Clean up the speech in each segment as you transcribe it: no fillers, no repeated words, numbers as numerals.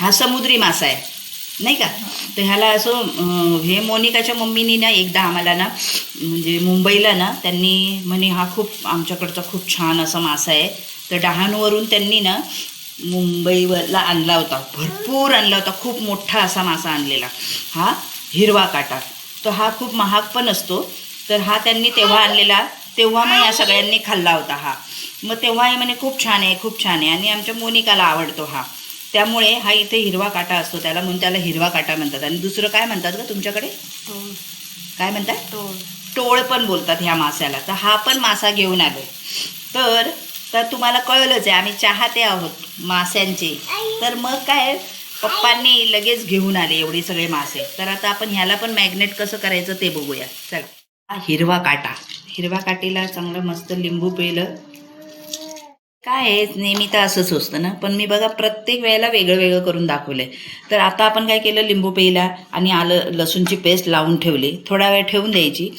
हा समुद्री मासा आहे नाही का. तर ह्याला असं हे मोनिकाच्या मम्मीनी ना एकदा आम्हाला ना म्हणजे मुंबईला ना त्यांनी म्हणे हा खूप आमच्याकडचा खूप छान असा मासा आहे. तर डहाणूवरून त्यांनी ना मुंबईवरला आणला होता, भरपूर आणला होता, खूप मोठा असा मासा आणलेला, हा हिरवा काटा. तर हा खूप महाग पण असतो. तर हा त्यांनी तेव्हा आणलेला, तेव्हा मग या सगळ्यांनी खाल्ला होता हा. मग तेव्हा हे म्हणे खूप छान आहे, खूप छान आहे. आणि आमच्या मोनिकाला आवडतो हा, त्यामुळे हा इथे हिरवा काटा असतो त्याला, म्हणून त्याला हिरवा काटा म्हणतात. आणि दुसरं काय म्हणतात का तुमच्याकडे? काय म्हणतात? टोळ. टोळ पण बोलतात ह्या माशाला. तर हा पण मासा घेऊन आलो. तर तर तुम्हाला कळलंच आहे आम्ही चाहते आहोत माशांचे. तर मग काय पप्पांनी लगेच घेऊन आले एवढे सगळे मासे. तर आता आपण ह्याला पण मॅग्नेट कसं करायचं ते बघूया. चला. हा हिरवा काटा, हिरवा काटीला चांगलं मस्त लिंबू पिळलं. काय आहे नेहमी तर असंच असतं ना, पण मी बघा प्रत्येक वेळेला वेगळं वेगळं करून दाखवलंय. तर आता आपण काय केलं, लिंबू पिळला आणि आलं लसूणची पेस्ट लावून ठेवली. थोडा वेळ ठेवून द्यायची,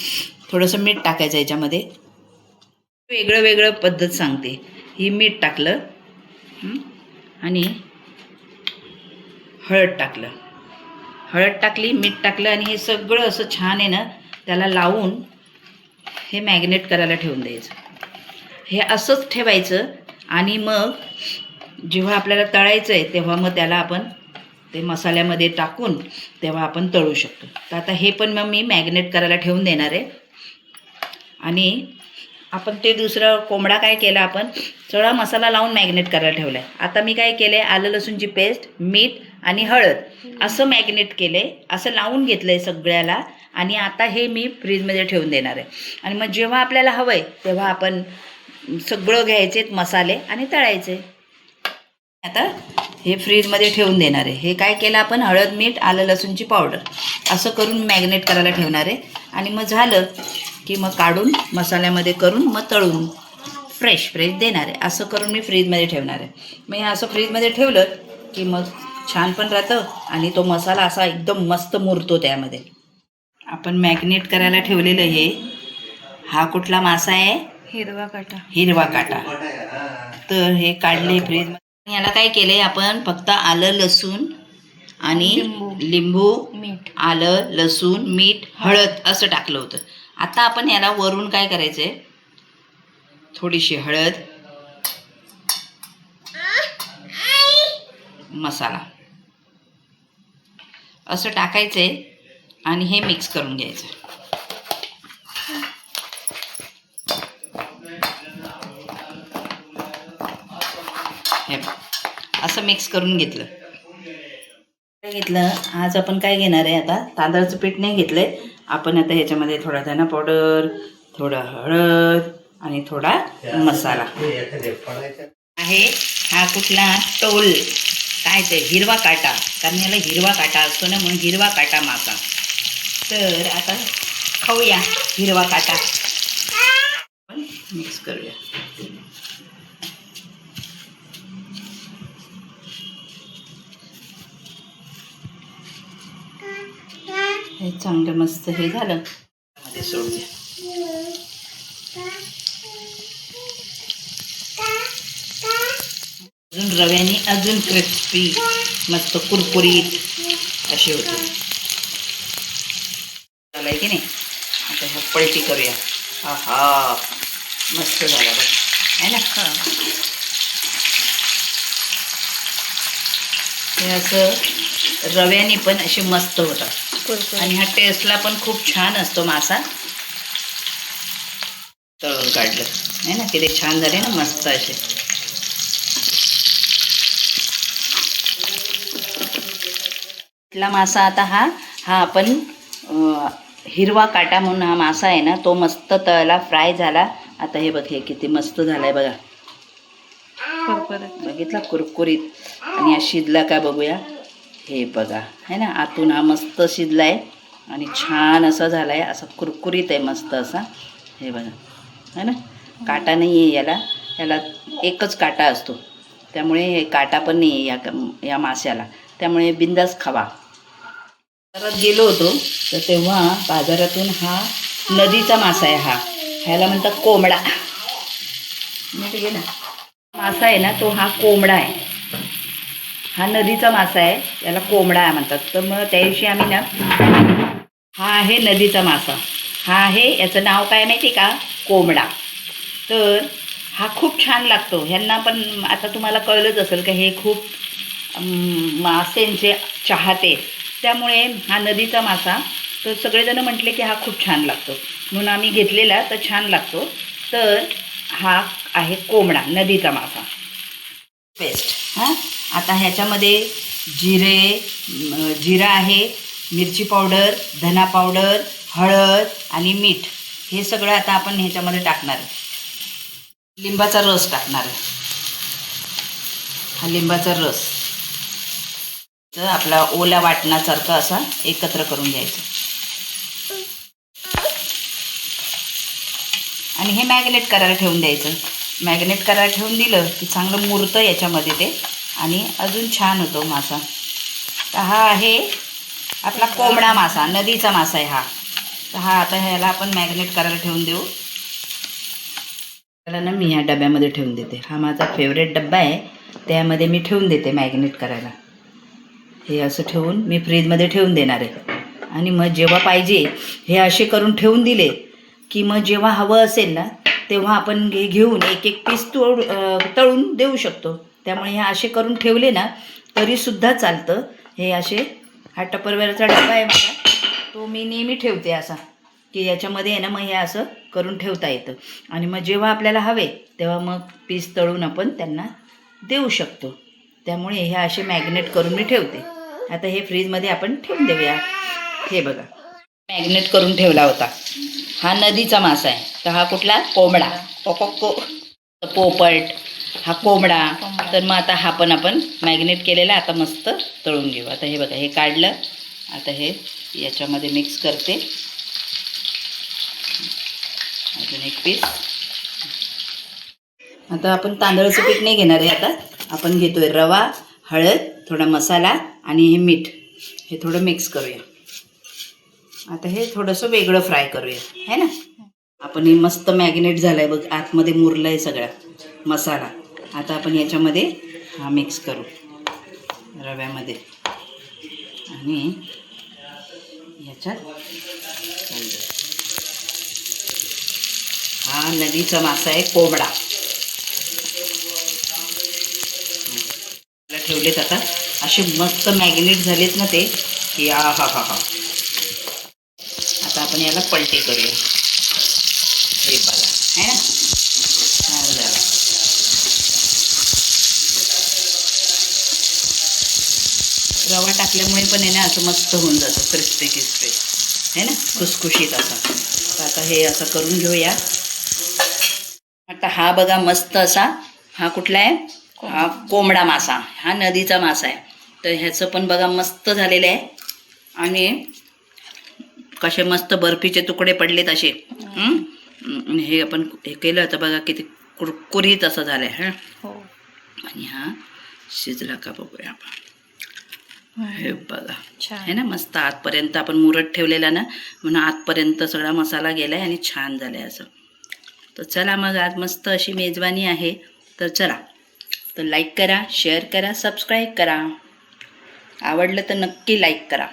थोडंसं मीठ टाकायचं याच्यामध्ये. वेगळं वेगळं पद्धत सांगते ही. मीठ टाकलं आणि हळद टाकलं, हळद टाकली, मीठ टाकलं आणि हे सगळं असं छान आहे ना त्याला लावून हे मॅग्नेट करायला ठेवून द्यायचं. हे असंच ठेवायचं आणि मग जेव्हा आपल्याला तळायचं आहे तेव्हा मग त्याला आपण ते मसाल्यामध्ये टाकून तेव्हा आपण तळू शकतो. तर आता हे पण मग मी मॅग्नेट करायला ठेवून देणार आहे. आणि आपण ते दुसरं कोंबडा काय केला, आपण सगळा मसाला लावून मॅग्नेट करायला ठेवला आहे. आता मी काय केलं आहे, आलं लसूणची पेस्ट, मीठ आणि हळद असं मॅग्नेट केलं आहे, असं लावून घेतलं आहे सगळ्याला. आणि आता हे मी फ्रीजमध्ये ठेवून देणार आहे. आणि मग जेव्हा आपल्याला हवं आहे तेव्हा आपण सगळं घ्यायचे मसाले आणि तळायचे. आता हे फ्रीजमध्ये ठेवून देणार आहे. हे काय केलं आपण, हळद, मीठ, आलं लसूणची पावडर असं करून मॅग्नेट करायला ठेवणार आहे. आणि मग झालं की मग काढून मसाल्यामध्ये करून मग तळून फ्रेश देणार आहे. असं करून मी फ्रीजमध्ये ठेवणार आहे. मग हे असं फ्रीजमध्ये ठेवलं की मग छान पण राहतं आणि तो मसाला असा एकदम मस्त मुरतो त्यामध्ये. आपण मॅग्नेट करायला ठेवलेलं हे, हा कुठला मासा आहे? हिरवा काटा. हिरवा काटा. तर हे काढले फ्रीज. याला काय केलंय आपण, फक्त आलं लसूण आणि लिंबू, मीठ, आलं लसूण मीठ हळद असं टाकलं होतं. आता आपण याला वरून काय करायचंय, थोडीशी हळद, मसाला असं टाकायचंय आणि हे मिक्स करून घ्यायचं. हे असं मिक्स करून घेतलं. आज आपण काय घेणार आहे, आता तांदळाचं पीठ नाही घेतलंय आपण. आता ह्याच्यामध्ये थोडा धना पावडर, थोडा हळद आणि थोडा मसाला आहे. हा कुठला, टोल काय ते, हिरवा काटा. कारण याला हिरवा काटा असतो ना, म्हणून हिरवा काटा मासा. तर आता खाऊया हिरवा काटा. मिक्स करूया. हे चांगलं मस्त हे झालं, मध्ये सोडूया. अजून रव्याने अजून क्रिस्पी मस्त कुरकुरीत अशी होते. झालंय की नाही. आता ह्या पलटी करूया. हा मस्त झाला बघ आहे ना. हे असं रव्याने पण असे मस्त होतात आणि हा टेस्टला पण खूप छान असतो मासा. तळून काढलं आहे ना, किती छान झाले ना मस्त असे. मासा आता हा आपण हिरवा काटा म्हणून हा मासा आहे ना, तो मस्त तळला, फ्राय झाला. आता हे बघ, हे किती मस्त झालाय बघा, बघितला कुरकुरीत. आणि हा शिजला का बघूया. हे बघा है ना, आतून हा मस्त शिजलाय आणि छान असा झालाय, असा कुरकुरीत आहे मस्त असा. हे बघा है ना, काटा नाही आहे याला, याला एकच काटा असतो, त्यामुळे हे काटा पण नाही आहे या माशाला, त्यामुळे बिंदास खावा. बाजारात गेलो होतो तर तेव्हा बाजारातून हा नदीचा मासा आहे, ह्याला म्हणतात कोंबडा. मासा आहे ना तो, हा कोंबडा आहे. हा नदीचा मासा आहे, याला कोंबडा म्हणतात. तर मग त्या दिवशी आम्ही ना, हा आहे नदीचा मासा, हा आहे, याचं नाव काय माहिती का, कोंबडा. तर हा खूप छान लागतो. ह्यांना पण आता तुम्हाला कळलंच असेल का हे खूप मासेंचे चाहते, त्यामुळे हा नदीचा मासा. तर सगळेजण म्हटले की हा खूप छान लागतो, म्हणून आम्ही घेतलेला, तर छान लागतो. तर हा आहे कोंबडा, नदीचा मासा. पेस्ट. हां, आता ह्याच्यामध्ये जिरा आहे, मिरची पावडर, धना पावडर, हळद आणि मीठ, हे सगळं आता आपण ह्याच्यामध्ये टाकणार आहे. लिंबाचा रस टाकणार आहे. हा लिंबाचा रस तर आपला ओला वाटणासारखं असा एकत्र करून घ्यायचं आणि हे मॅग्नेट करायला ठेवून द्यायचं. मॅग्नेट करायला ठेवून दिलं की चांगलं मुरतं याच्यामध्ये ते, आणि अजून छान होतो मासा. तर हा आहे आपला कोंबडा मासा, नदीचा मासा आहे हा. तर हा आता ह्याला आपण मॅग्नेट करायला ठेवून देऊ. त्याला ना मी ह्या डब्यामध्ये ठेवून देते. हा माझा फेवरेट डब्बा आहे, त्यामध्ये मी ठेवून देते मॅग्नेट करायला. हे असं ठेवून मी फ्रीजमध्ये ठेवून देणार आहे. आणि मग जेव्हा पाहिजे हे असे करून ठेवून दिले की मग जेव्हा हवं असेल ना, तेव्हा आपण घेऊन एक एक पीस तळून देऊ शकतो. त्यामुळे हे असे करून ठेवले ना तरीसुद्धा चालतं. हे असे, हा टपरवेअरचा डबा आहे माझा, तो मी नेहमी ठेवते असा, की याच्यामध्ये आहे ना मग हे असं करून ठेवता येतं. आणि मग जेव्हा आपल्याला हवे तेव्हा मग पीस तळून आपण त्यांना देऊ शकतो. त्यामुळे हे असे मॅग्नेट करून मी ठेवते. आता हे फ्रीजमध्ये आपण ठेवून देऊया. हे बघा, मॅग्नेट करून ठेवला होता. हा नदीचा मासा आहे. तर हा कुठला, कोंबडा. पोपट, हा कोंबडा. तर मग आता हा पण आपण मॅग्नेट केलेला आता मस्त तळून घेऊ. आता हे बघा, हे काढलं. आता हे याच्यामध्ये मिक्स करते. अजून एक पीस. आता आपण तांदळाचं पीठ नाही घेणार आहे. आता आपण घेतोय रवा, हळद, थोडा मसाला आणि हे मीठ, हे थोडं मिक्स करूया. आता हे थोडंसं वेगळं फ्राय करूया, है ना. आपण हे मस्त मॅग्नेट झालं आहे बघ, आतमध्ये मुरलं आहे सगळा मसाला. आता आपण याच्यामध्ये हा मिक्स करू रव्यामध्ये, आणि ह्याच्यात हा नदीचा मासा आहे, कोंबडा. ठेवलेत आता असे मस्त मॅग्नेट झालेत ना ते, की हा हा हा हा. आता आपण याला पलटी करूया. हे बघा, है ना, छान झाला. रवा टाकल्यामुळे पण आहे ना असं मस्त होऊन जातं, क्रिस्पी क्रिस्पी, है ना, खुसखुशीत असा. तर आता हे असं करून घेऊया. आता हा बघा मस्त असा, हा कुठला आहे, हा कोंबडा मासा, हा नदीचा मासा आहे. तर ह्याचं पण बघा मस्त झालेलं आहे. आणि कसे मस्त बर्फीचे तुकडे पडलेत असे. हे आपण हे केलं तर बघा किती कुरकुरीत असं झालं आहे. आणि हा शिजला का बघूया आपण. हे बघा, आहे ना मस्त. आतपर्यंत आपण मुरत ठेवलेला ना, म्हणून आतपर्यंत सगळा मसाला गेला आहे आणि छान झालं आहे असं. तर चला मग, आज मस्त अशी मेजवानी आहे. तर चला, तर लाईक करा, शेअर करा, सबस्क्राईब करा. आवडलं तर नक्की लाईक करा.